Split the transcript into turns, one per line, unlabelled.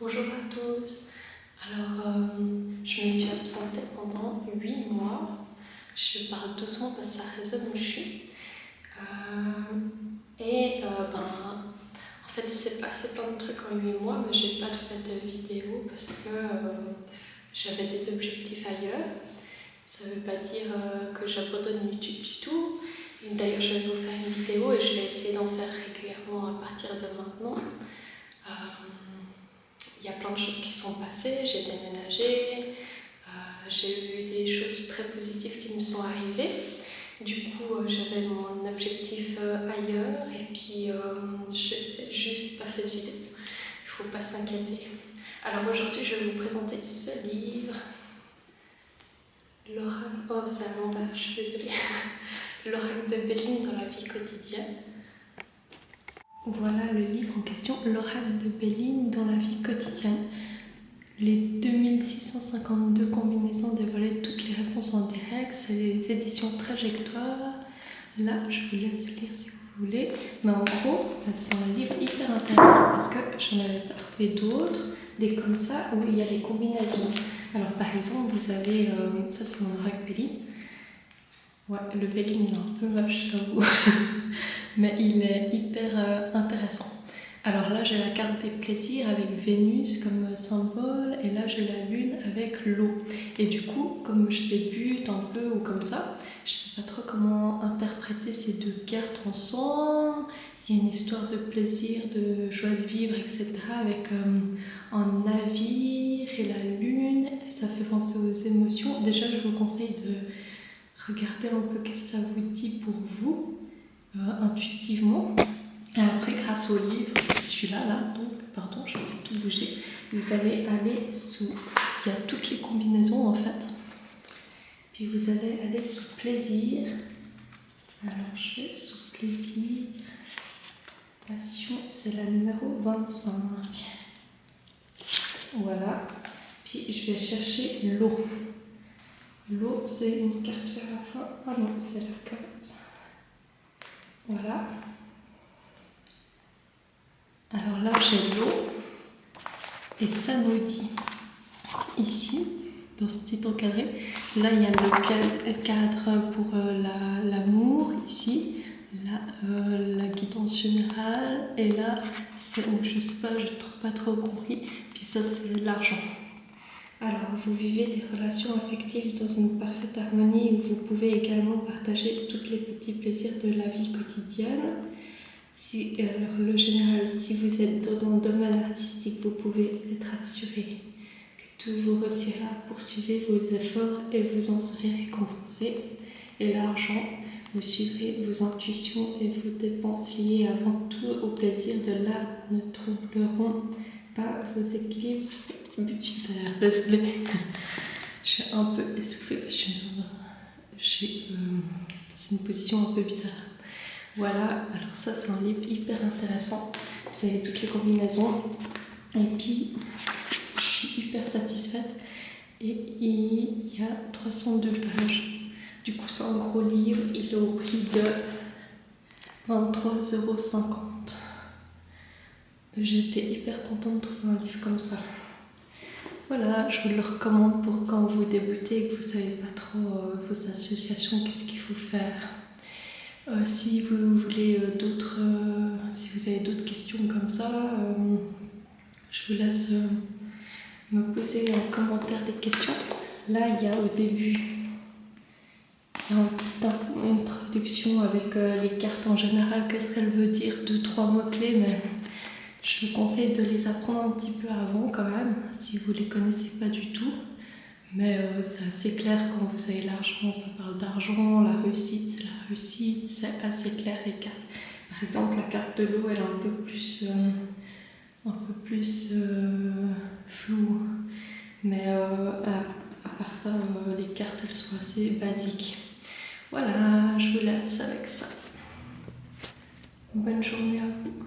Bonjour à tous. Alors, je me suis absentée pendant 8 mois. Je parle doucement parce que ça résonne où je suis. En fait, il s'est passé plein de trucs en 8 mois, mais j'ai pas fait de vidéo parce que j'avais des objectifs ailleurs. Ça veut pas dire que j'abandonne YouTube du tout. D'ailleurs, je vais vous faire une vidéo et je vais essayer d'en faire régulièrement à partir de maintenant. Il y a plein de choses qui sont passées, j'ai déménagé, j'ai eu des choses très positives qui me sont arrivées. Du coup, j'avais mon objectif ailleurs et puis j'ai juste pas fait de vidéo. Il faut pas s'inquiéter. Alors aujourd'hui, je vais vous présenter ce livre. Oh, c'est à l'envers, je suis désolée. L'oracle de Béline dans la vie quotidienne. Voilà le livre en question, l'oracle de Béline dans la vie quotidienne. Les 2652 combinaisons dévoilées, toutes les réponses en direct, c'est les éditions Trajectoire. Là, je vous laisse lire si vous voulez. Mais en gros, c'est un livre hyper intéressant parce que je n'en avais pas trouvé d'autres, des comme ça, où il y a les combinaisons. Alors par exemple, vous avez, ça c'est mon oracle Béline. Ouais, le Béline il est un peu moche, j'avoue. Mais il est hyper intéressant. Alors là, j'ai la carte des plaisirs avec Vénus comme symbole, et là, j'ai la lune avec l'eau. Et du coup, comme je débute un peu ou comme ça, je sais pas trop comment interpréter ces deux cartes ensemble. Il y a une histoire de plaisir, de joie de vivre, etc. avec un navire et la lune. Et ça fait penser aux émotions. Déjà, je vous conseille de regarder un peu qu'est-ce que ça vous dit pour vous, intuitivement. Et après, grâce au livre, celui-là, pardon, je fais tout bouger, vous allez aller sous, il y a toutes les combinaisons en fait, puis vous allez aller sous plaisir. Alors je vais sous plaisir, passion, c'est la numéro 25. Voilà, puis je vais chercher l'eau. L'eau, c'est une carte vers la fin. Ah non, c'est la 15. Voilà. Alors là, j'ai l'eau, et ça nous dit, ici, dans ce petit encadré, là il y a le cadre pour l'amour, ici, là la guidance générale, et là, c'est où je sais pas, je trouve pas trop compris, puis ça c'est l'argent. Alors, vous vivez des relations affectives dans une parfaite harmonie où vous pouvez également partager tous les petits plaisirs de la vie quotidienne. Alors, le général, si vous êtes dans un domaine artistique, vous pouvez être assuré que tout vous réussira, poursuivez vos efforts et vous en serez récompensé. Et l'argent, vous suivrez vos intuitions et vos dépenses liées avant tout au plaisir de l'art ne troubleront pas vos équilibres budgétaires. Désolée, je suis un peu essoufflée, je suis dans une position un peu bizarre. Voilà, alors ça c'est un livre hyper intéressant, vous avez toutes les combinaisons, et puis je suis hyper satisfaite, et il y a 302 pages, du coup c'est un gros livre, il est au prix de 23,50 €. J'étais hyper contente de trouver un livre comme ça. Voilà, je vous le recommande pour quand vous débutez et que vous ne savez pas trop vos associations, qu'est-ce qu'il faut faire. Si vous voulez si vous avez d'autres questions comme ça, je vous laisse me poser en commentaire des questions. Là, il y a au début, il y a une petite introduction avec les cartes en général, qu'est-ce qu'elle veut dire, 2-3 mots-clés, mais je vous conseille de les apprendre un petit peu avant quand même, si vous ne les connaissez pas du tout. Mais c'est assez clair quand vous avez l'argent, ça parle d'argent, la réussite, c'est la réussite, c'est assez clair les cartes. Par exemple, la carte de l'eau, elle est un peu plus floue. Mais à part ça, les cartes, elles sont assez basiques. Voilà, je vous laisse avec ça. Bonne journée à vous.